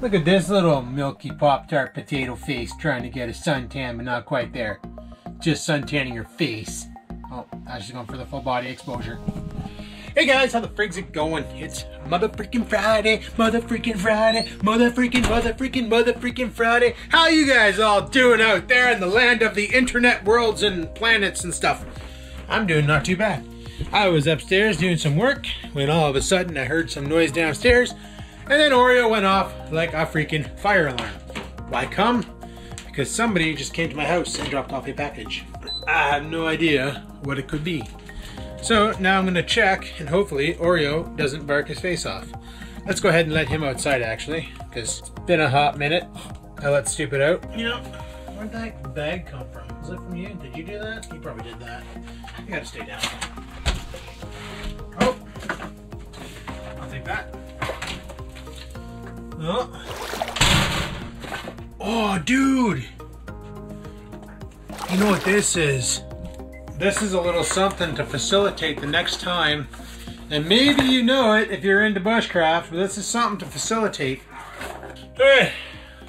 Look at this little milky Pop-Tart potato face trying to get a suntan, but not quite there. Just suntanning your face. Oh, Ash is going for the full body exposure. Hey guys, how the frig's it going? It's motherfreaking Friday, motherfreaking Friday, motherfreaking Friday. How you guys all doing out there in the land of the internet worlds and planets and stuff? I'm doing not too bad. I was upstairs doing some work when all of a sudden I heard some noise downstairs, and then Oreo went off like a freaking fire alarm. Why come? Because somebody just came to my house and dropped off a package. I have no idea what it could be. So now I'm going to check, and hopefully Oreo doesn't bark his face off. Let's go ahead and let him outside actually, because it's been a hot minute. I let stupid out. You know, where'd that bag come from? Was it from you? Did you do that? You probably did that. You gotta stay down. Oh, I'll take that. Oh, dude. You know what this is? This is a little something to facilitate the next time, and maybe you know it if you're into bushcraft, but this is something to facilitate. Hey,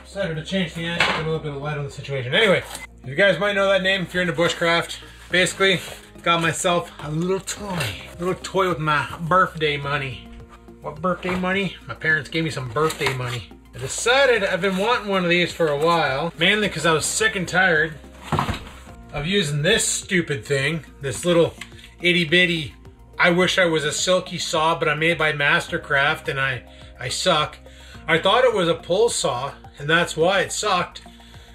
decided to change the angle, put a little bit of light on the situation. Anyway, you guys might know that name if you're into bushcraft. Basically, got myself a little toy with my birthday money. What birthday money? My parents gave me some birthday money. I decided I've been wanting one of these for a while, mainly because I was sick and tired of using this stupid thing, this little itty bitty, I wish I was a silky saw, but I'm made by Mastercraft and I suck. I thought it was a pull saw, and that's why it sucked.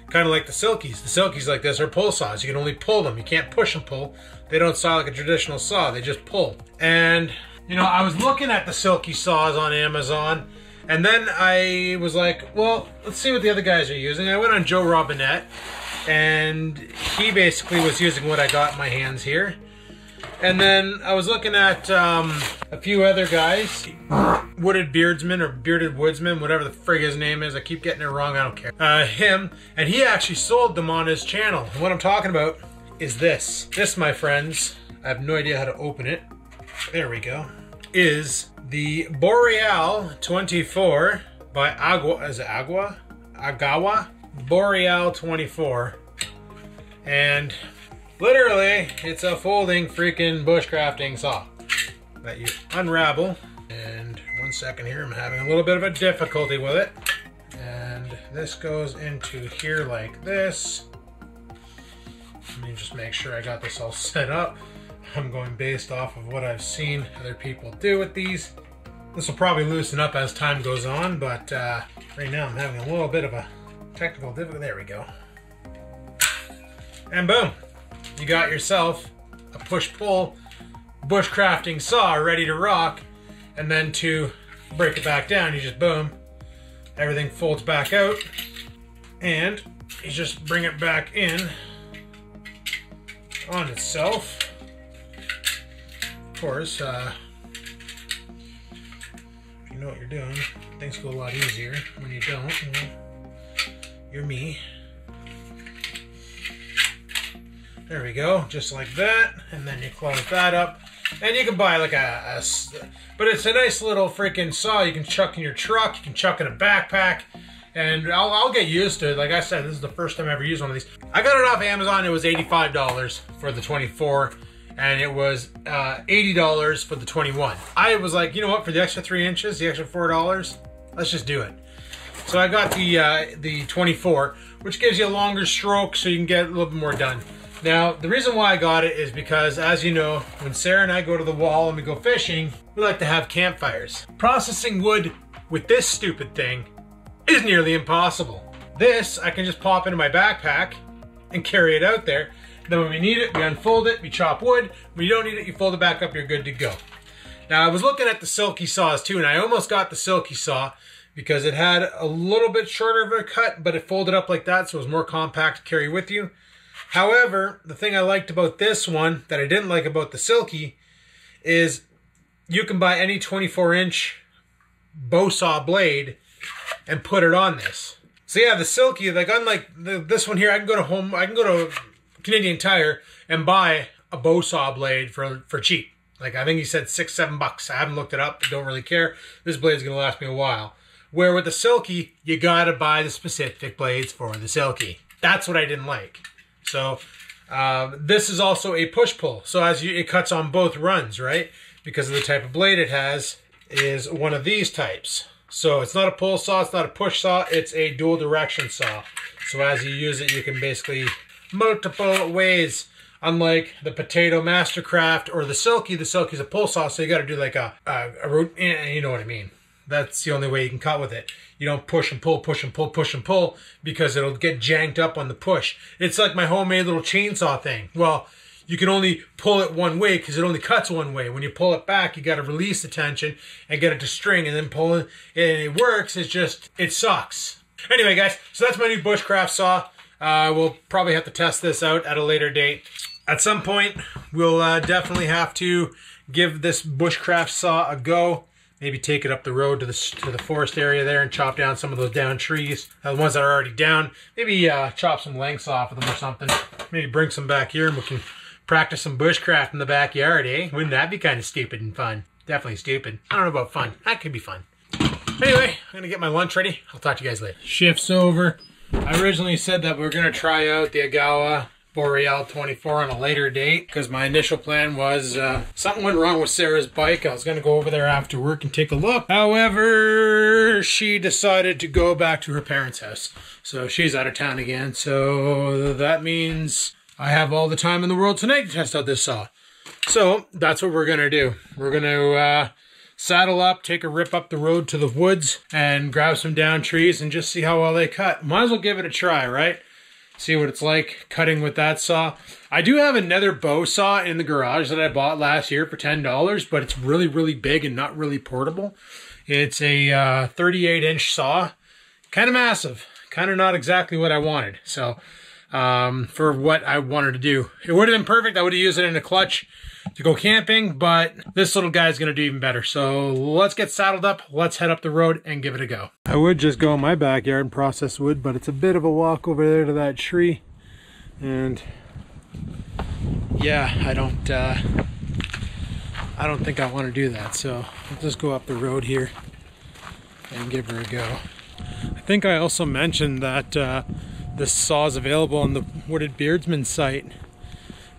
Kind of like the silkies. The silkies like this are pull saws. You can only pull them. You can't push and pull. They don't saw like a traditional saw. They just pull. And, you know, I was looking at the silky saws on Amazon, and then I was like, well, let's see what the other guys are using. I went on Joe Robinette, and he basically was using what I got in my hands here. And then I was looking at a few other guys, Wooded Beardsman or Bearded Woodsman, whatever the frig his name is. I keep getting it wrong, I don't care. Him, and he actually sold them on his channel. And what I'm talking about is this. This, my friends, I have no idea how to open it. There we go. Is the Boreal 24 by Agua, is it Agua? Agawa Boreal 24. And literally, it's a folding freaking bushcrafting saw that you unravel. And 1 second here, I'm having a little bit of a difficulty with it. And this goes into here like this. Let me just make sure I got this all set up. I'm going based off of what I've seen other people do with these. This will probably loosen up as time goes on, but right now I'm having a little bit of a technical difficulty. There we go. And boom, you got yourself a push-pull bushcrafting saw ready to rock. And then to break it back down, you just boom, everything folds back out, and you just bring it back in on itself. Of course, if you know what you're doing, things go a lot easier. When you don't, well, you're me. There we go, just like that, and then you close that up, and you can buy like but it's a nice little freaking saw you can chuck in your truck, you can chuck in a backpack, and I'll get used to it. Like I said, this is the first time I ever used one of these. I got it off Amazon. It was $85 for the 24, and it was $80 for the 21. I was like, you know what, for the extra 3 inches, the extra $4, let's just do it. So I got the 24, which gives you a longer stroke so you can get a little bit more done. Now, the reason why I got it is because, as you know, when Sarah and I go to the wall and we go fishing, we like to have campfires. Processing wood with this stupid thing is nearly impossible. This, I can just pop into my backpack and carry it out there. Then when we need it, we unfold it, we chop wood. When you don't need it, you fold it back up, you're good to go. Now, I was looking at the silky saws too, and I almost got the silky saw because it had a little bit shorter of a cut, but it folded up like that, so it was more compact to carry with you. However, the thing I liked about this one that I didn't like about the silky is you can buy any 24-inch bow saw blade and put it on this. So yeah, the silky, like unlike this one here, I can go to Canadian Tire and buy a bow saw blade for cheap. Like I think he said $6, $7. I haven't looked it up, I don't really care. This blade's gonna last me a while. Where with the Silky, you gotta buy the specific blades for the Silky. That's what I didn't like. So this is also a push-pull. So it cuts on both runs, right? Because of the type of blade it has is one of these types. So it's not a pull saw, it's not a push saw, it's a dual direction saw. So as you use it, you can basically multiple ways. Unlike the Potato Mastercraft or the Silky's a pull saw, so you got to do like a you know what I mean. That's the only way you can cut with it. You don't push and pull, push and pull, push and pull, because it'll get janked up on the push. It's like my homemade little chainsaw thing. Well, you can only pull it one way because it only cuts one way. When you pull it back, you got to release the tension and get it to string and then pull it. And it works, it's just, it sucks. Anyway, guys, so that's my new Bushcraft saw. We'll probably have to test this out at a later date. At some point, we'll definitely have to give this Bushcraft saw a go. Maybe take it up the road to the forest area there and chop down some of those down trees. The ones that are already down. Maybe chop some lengths off of them or something. Maybe bring some back here and we can practice some bushcraft in the backyard, eh? Wouldn't that be kind of stupid and fun? Definitely stupid. I don't know about fun. That could be fun. Anyway, I'm going to get my lunch ready. I'll talk to you guys later. Shift's over. I originally said that we were going to try out the Agawa Boreal 24 on a later date because my initial plan was something went wrong with Sarah's bike. I was going to go over there after work and take a look. However, she decided to go back to her parents' house. So she's out of town again. So that means I have all the time in the world tonight to test out this saw. So that's what we're going to do. We're going to saddle up, take a rip up the road to the woods and grab some down trees and just see how well they cut. Might as well give it a try, right? See what it's like cutting with that saw. I do have another bow saw in the garage that I bought last year for $10, but it's really, really big and not really portable. It's a 38-inch saw. Kind of massive. Kind of not exactly what I wanted. So, for what I wanted to do. It would have been perfect. I would have used it in a clutch to go camping, but this little guy is going to do even better. So let's get saddled up, let's head up the road and give it a go. I would just go in my backyard and process wood, but it's a bit of a walk over there to that tree. And yeah, I don't think I want to do that. So let's just go up the road here and give her a go. I think I also mentioned that this saw is available on the Wooded Beardsman site.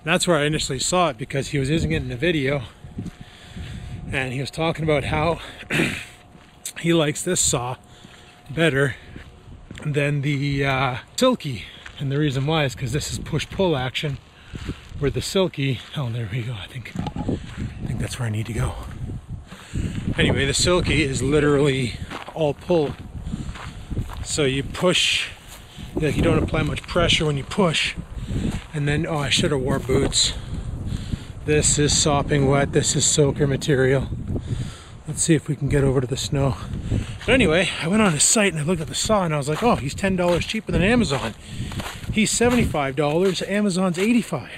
That's where I initially saw it because he was using it in a video and he was talking about how he likes this saw better than the Silky, and the reason why is because this is push-pull action, where the Silky, oh there we go, I think that's where I need to go. Anyway, the Silky is literally all pull, so you push, like you don't apply much pressure when you push. And then, oh, I should have wore boots. This is sopping wet. This is soaker material. Let's see if we can get over to the snow. But anyway, I went on his site and I looked at the saw and I was like, oh, he's $10 cheaper than Amazon. He's $75, Amazon's $85.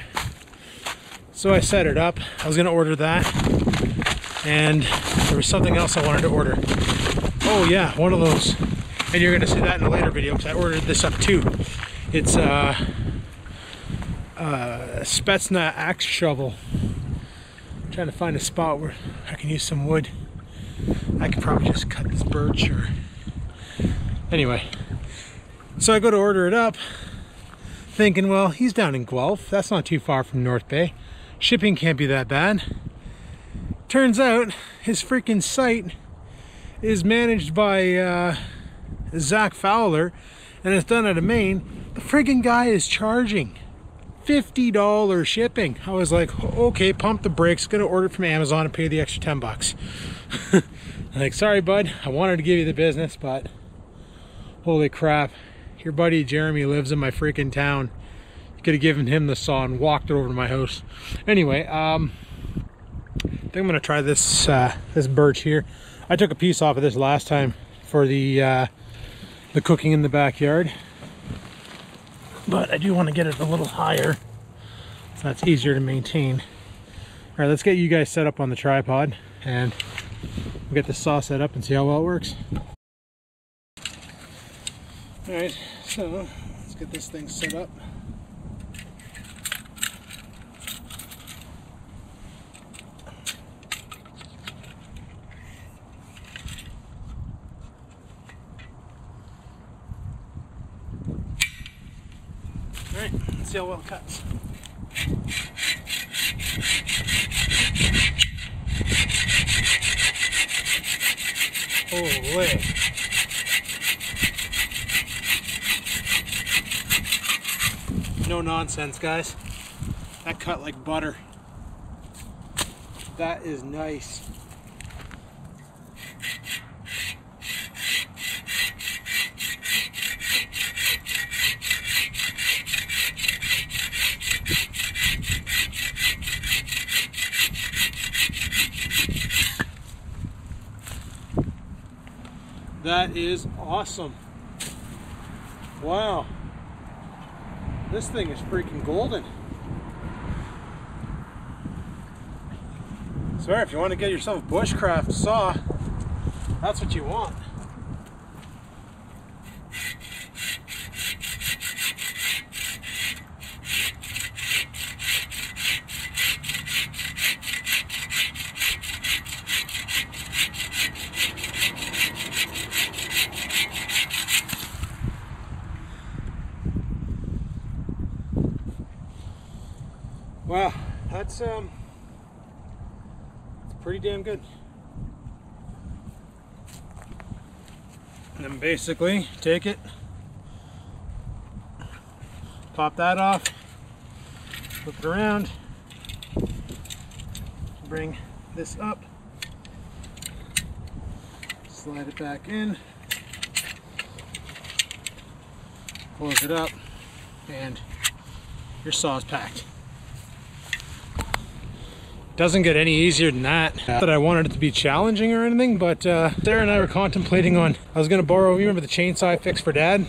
So I set it up. I was gonna order that. And there was something else I wanted to order. Oh yeah, one of those. And you're gonna see that in a later video because I ordered this up too. It's Spetsna axe shovel. I'm trying to find a spot where I can use some wood. I could probably just cut this birch or... Anyway, so I go to order it up thinking, well, he's down in Guelph. That's not too far from North Bay. Shipping can't be that bad. Turns out his freaking site is managed by Zach Fowler and it's done out of Maine. The freaking guy is charging $50 shipping. I was like, okay, pump the brakes, gonna order from Amazon and pay the extra 10 bucks. Like, sorry bud, I wanted to give you the business, but holy crap, your buddy Jeremy lives in my freaking town. You could have given him the saw and walked it over to my house. Anyway, I think I'm gonna try this this birch here. I took a piece off of this last time for the cooking in the backyard. But I do want to get it a little higher, so that's easier to maintain. All right, let's get you guys set up on the tripod and we'll get the saw set up and see how well it works. All right, so let's get this thing set up. Alright, let's see how well it cuts. Holy. No nonsense, guys. That cut like butter. That is nice. That is awesome. Wow. This thing is freaking golden. So if you want to get yourself a bushcraft saw, that's what you want. Wow, that's pretty damn good. And then basically take it, pop that off, flip it around, bring this up, slide it back in, close it up, and your saw is packed. Doesn't get any easier than that. Not that I wanted it to be challenging or anything, but Sarah and I were contemplating on, I was gonna borrow, you remember the chainsaw I fixed for Dad?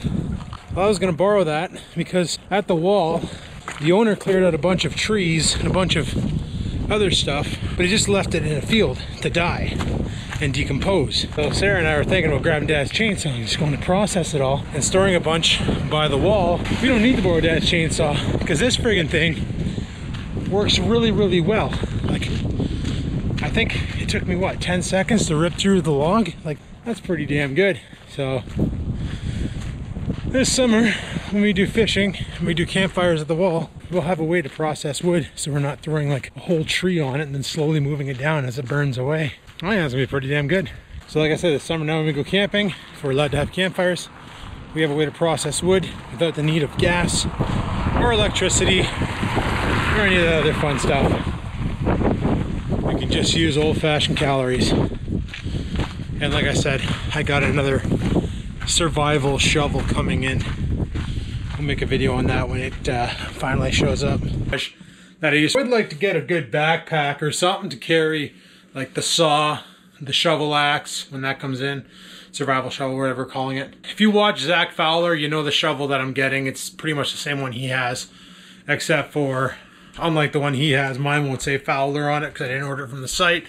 Well, I was gonna borrow that because at the wall, the owner cleared out a bunch of trees and a bunch of other stuff, but he just left it in a field to die and decompose. So Sarah and I were thinking about grabbing Dad's chainsaw and just going to process it all and storing a bunch by the wall. We don't need to borrow Dad's chainsaw because this friggin' thing works really, really well. Like, I think it took me, what, 10 seconds to rip through the log? Like, that's pretty damn good. So, this summer, when we do fishing, when we do campfires at the wall, we'll have a way to process wood so we're not throwing like a whole tree on it and then slowly moving it down as it burns away. Oh yeah, it's gonna be pretty damn good. So like I said, this summer now when we go camping, if we're allowed to have campfires, we have a way to process wood without the need of gas or electricity or any of the other fun stuff. We can just use old-fashioned calories. And like I said, I got another survival shovel coming in. We'll make a video on that when it finally shows up. That I would like to get a good backpack or something to carry, like the saw, the shovel axe when that comes in, survival shovel, whatever we're calling it. If you watch Zach Fowler, you know the shovel that I'm getting. It's pretty much the same one he has, except for, unlike the one he has, mine won't say Fowler on it because I didn't order it from the site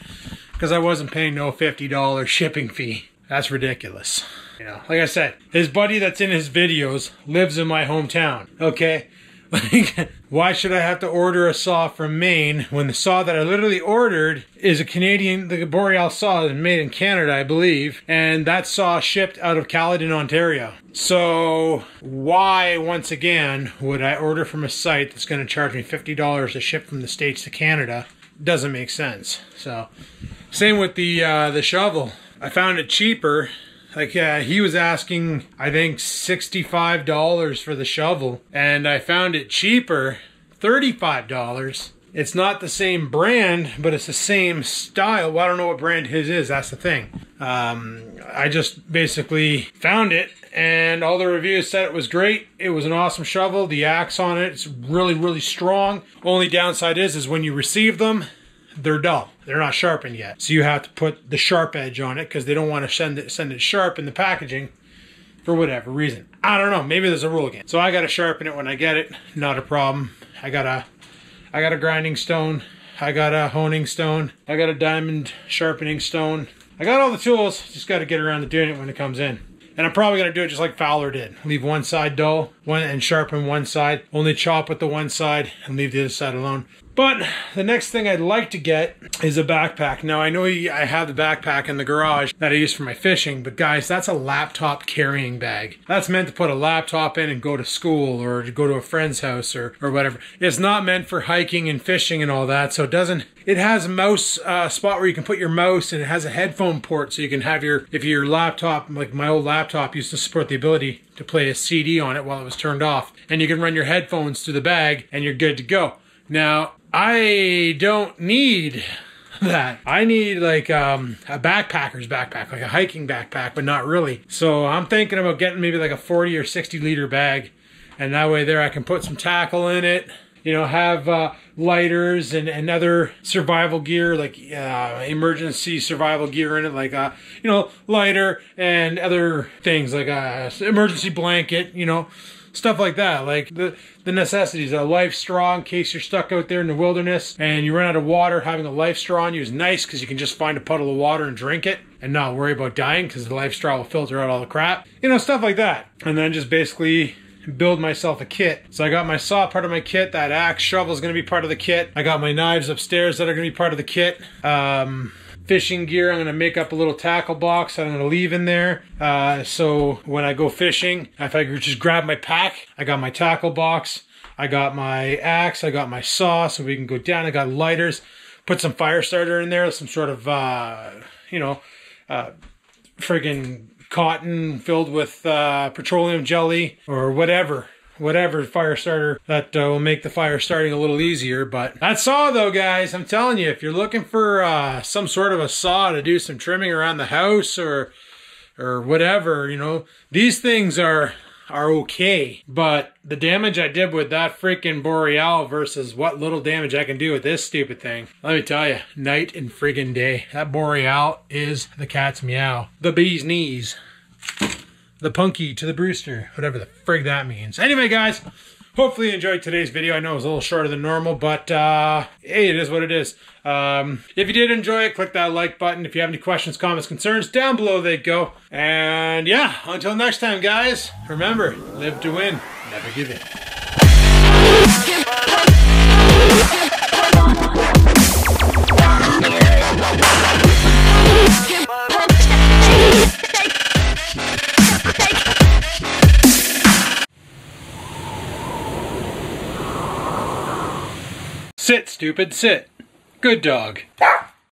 because I wasn't paying no $50 shipping fee. That's ridiculous. You know, like I said, his buddy that's in his videos lives in my hometown, okay? Like, why should I have to order a saw from Maine when the saw that I literally ordered is a Canadian, the Boreal saw is made in Canada, I believe, and that saw shipped out of Caledon, Ontario. So why, once again, would I order from a site that's going to charge me $50 to ship from the States to Canada? Doesn't make sense. So, same with the shovel. I found it cheaper. Like, he was asking, I think, $65 for the shovel, and I found it cheaper, $35. It's not the same brand, but it's the same style. Well, I don't know what brand his is, that's the thing. I just basically found it, and all the reviews said it was great. It was an awesome shovel. The axe on it, it's really, really strong. Only downside is when you receive them, they're dull. They're not sharpened yet. So you have to put the sharp edge on it because they don't want to send it sharp in the packaging for whatever reason. I don't know. Maybe there's a rule again. So I got to sharpen it when I get it. Not a problem. I got a grinding stone. I got a honing stone. I got a diamond sharpening stone. I got all the tools. Just got to get around to doing it when it comes in. And I'm probably going to do it just like Fowler did. Leave one side dull and sharpen one side. Only chop with the one side and leave the other side alone. But the next thing I'd like to get is a backpack. Now I know I have the backpack in the garage that I use for my fishing, but guys, that's a laptop carrying bag. That's meant to put a laptop in and go to school or to go to a friend's house or whatever. It's not meant for hiking and fishing and all that, so it has a mouse spot where you can put your mouse, and it has a headphone port so you can have if your laptop, like my old laptop used to support the ability to play a CD on it while it was turned off, and you can run your headphones through the bag and you're good to go. Now, I don't need that. I need like a backpacker's backpack, like a hiking backpack, but not really. So I'm thinking about getting maybe like a 40 or 60 liter bag, and that way there I can put some tackle in it, you know, have lighters and other survival gear, like emergency survival gear in it, like you know, lighter and other things like a emergency blanket, you know, stuff like that, like the necessities. A life straw in case you're stuck out there in the wilderness and you run out of water. Having a life straw on you is nice because you can just find a puddle of water and drink it and not worry about dying because the life straw will filter out all the crap, you know, stuff like that. And then just basically build myself a kit. So I got my saw, part of my kit. That axe shovel is going to be part of the kit. I got my knives upstairs that are going to be part of the kit. Fishing gear, I'm going to make up a little tackle box that I'm going to leave in there. So when I go fishing, if I just grab my pack, I got my tackle box, I got my axe, I got my saw so we can go down. I got lighters, put some fire starter in there, some sort of, you know, friggin' cotton filled with petroleum jelly or whatever fire starter that will make the fire starting a little easier. But that saw though, guys, I'm telling you, if you're looking for some sort of a saw to do some trimming around the house or whatever, you know, these things are okay. But the damage I did with that freaking Boreal versus what little damage I can do with this stupid thing, let me tell you, night and friggin' day. That Boreal is the cat's meow, the bee's knees, the punky to the Brewster, whatever the frig that means. Anyway, guys, hopefully you enjoyed today's video. I know it was a little shorter than normal, but hey, it is what it is. If you did enjoy it, click that like button. If you have any questions, comments, concerns, down below they go. And yeah, until next time, guys, remember, live to win, never give in. Sit, stupid, sit. Good dog.